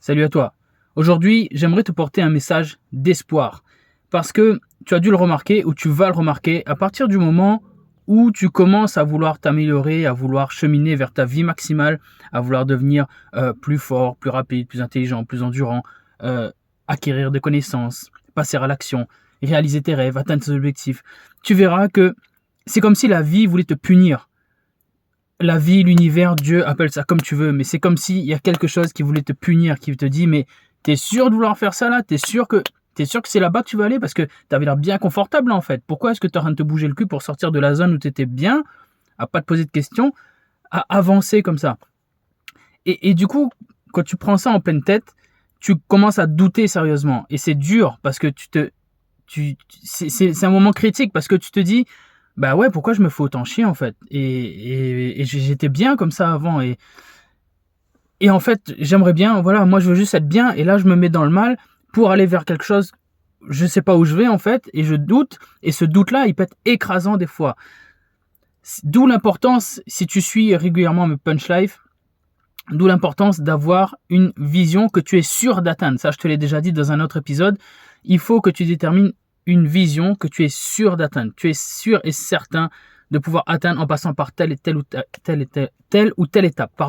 Salut à toi. Aujourd'hui, j'aimerais te porter un message d'espoir. Parce que tu as dû le remarquer ou tu vas le remarquer à partir du moment où tu commences à vouloir t'améliorer, à vouloir cheminer vers ta vie maximale, à vouloir devenir plus fort, plus rapide, plus intelligent, plus endurant, acquérir des connaissances, passer à l'action, réaliser tes rêves, atteindre tes objectifs. Tu verras que c'est comme si la vie voulait te punir. La vie, l'univers, Dieu, appelle ça comme tu veux, mais c'est comme s'il y a quelque chose qui voulait te punir, qui te dit, mais t'es sûr de vouloir faire ça là? T'es sûr que c'est là-bas que tu vas aller? Parce que t'avais l'air bien confortable là, en fait. Pourquoi est-ce que t'es en train de te bouger le cul pour sortir de la zone où t'étais bien, à pas te poser de questions, à avancer comme ça? Et du coup, quand tu prends ça en pleine tête, tu commences à douter sérieusement. Et c'est dur parce que c'est un moment critique parce que tu te dis, bah ouais, pourquoi je me fais autant chier en fait? Et j'étais bien comme ça avant. Et en fait, j'aimerais bien, voilà, moi je veux juste être bien. Et là, je me mets dans le mal pour aller vers quelque chose. Je sais pas où je vais en fait. Et je doute. Et ce doute-là, il peut être écrasant des fois. D'où l'importance, si tu suis régulièrement mes Punch Life, d'où l'importance d'avoir une vision que tu es sûr d'atteindre. Ça, je te l'ai déjà dit dans un autre épisode. Il faut que tu détermines une vision que tu es sûr d'atteindre. Tu es sûr et certain de pouvoir atteindre en passant par telle ou telle étape.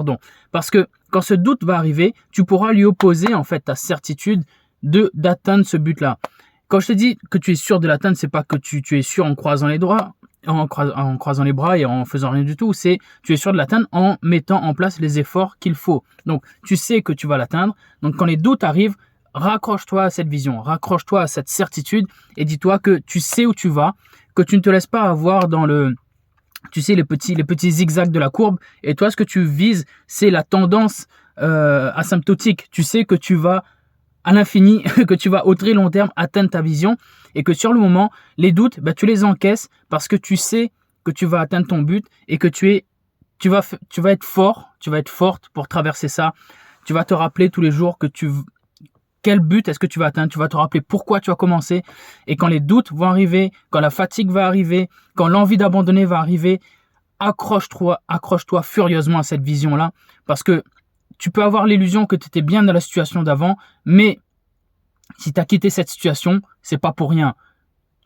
Parce que quand ce doute va arriver, tu pourras lui opposer en fait ta certitude d'atteindre ce but-là. Quand je te dis que tu es sûr de l'atteindre, c'est pas que tu es sûr en croisant les doigts, en croisant les bras et en faisant rien du tout. C'est tu es sûr de l'atteindre en mettant en place les efforts qu'il faut. Donc tu sais que tu vas l'atteindre. Donc quand les doutes arrivent, raccroche-toi à cette vision, raccroche-toi à cette certitude et dis-toi que tu sais où tu vas, que tu ne te laisses pas avoir dans les petits zigzags de la courbe. Et toi, ce que tu vises, c'est la tendance asymptotique. Tu sais que tu vas à l'infini, que tu vas au très long terme atteindre ta vision et que sur le moment, les doutes, tu les encaisses parce que tu sais que tu vas atteindre ton but et que tu vas être fort, tu vas être forte pour traverser ça. Tu vas te rappeler tous les jours quel but est-ce que tu vas atteindre? Tu vas te rappeler pourquoi tu as commencé. Et quand les doutes vont arriver, quand la fatigue va arriver, quand l'envie d'abandonner va arriver, accroche-toi furieusement à cette vision-là. Parce que tu peux avoir l'illusion que tu étais bien dans la situation d'avant, mais si tu as quitté cette situation, c'est pas pour rien.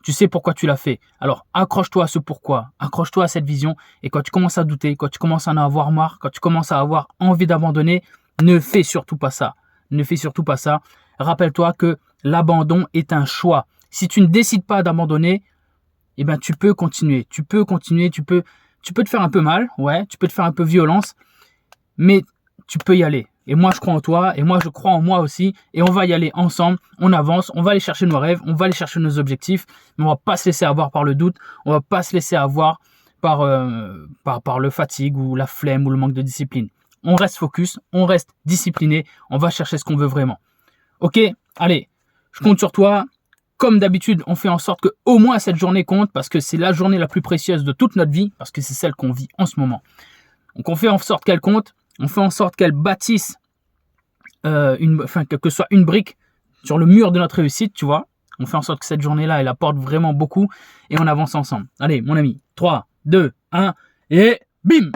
Tu sais pourquoi tu l'as fait. Alors accroche-toi à ce pourquoi, accroche-toi à cette vision. Et quand tu commences à douter, quand tu commences à en avoir marre, quand tu commences à avoir envie d'abandonner, ne fais surtout pas ça. Ne fais surtout pas ça. Rappelle-toi que l'abandon est un choix. Si tu ne décides pas d'abandonner, eh ben tu peux continuer. Tu peux te faire un peu mal, ouais, tu peux te faire un peu violence, mais tu peux y aller. Et moi, je crois en toi, et moi, je crois en moi aussi, et on va y aller ensemble, on avance, on va aller chercher nos rêves, on va aller chercher nos objectifs, mais on va pas se laisser avoir par le doute, on va pas se laisser avoir par le fatigue ou la flemme ou le manque de discipline. On reste focus, on reste discipliné, on va chercher ce qu'on veut vraiment. Ok, allez, je compte sur toi. Comme d'habitude, on fait en sorte que au moins cette journée compte parce que c'est la journée la plus précieuse de toute notre vie, parce que c'est celle qu'on vit en ce moment. Donc on fait en sorte qu'elle compte, on fait en sorte qu'elle bâtisse, que ce soit une brique sur le mur de notre réussite, tu vois. On fait en sorte que cette journée-là, elle apporte vraiment beaucoup et on avance ensemble. Allez, mon ami, 3, 2, 1 et bim!